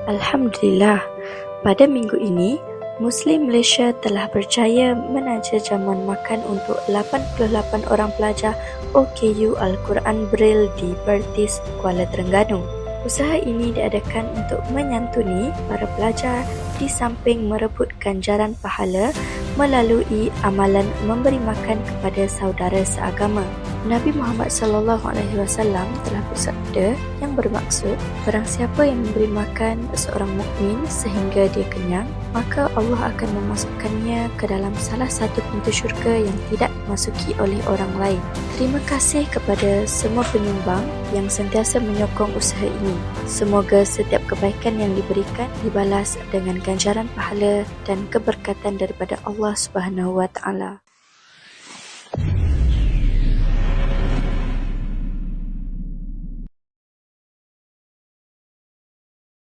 Alhamdulillah, pada minggu ini, Muslim Malaysia telah berjaya menaja jamuan makan untuk 88 orang pelajar OKU Al-Quran Braille di Pertis, Kuala Terengganu. Usaha ini diadakan untuk menyantuni para pelajar di samping merebut ganjaran pahala melalui amalan memberi makan kepada saudara seagama. Nabi Muhammad SAW telah bersabda yang bermaksud, barang siapa yang memberi makan seorang mukmin sehingga dia kenyang, maka Allah akan memasukkannya ke dalam salah satu pintu syurga yang tidak dimasuki oleh orang lain. Terima kasih kepada semua penyumbang yang sentiasa menyokong usaha ini. Semoga setiap kebaikan yang diberikan dibalas dengan ganjaran pahala dan keberkatan daripada Allah Subhanahu Wa Taala.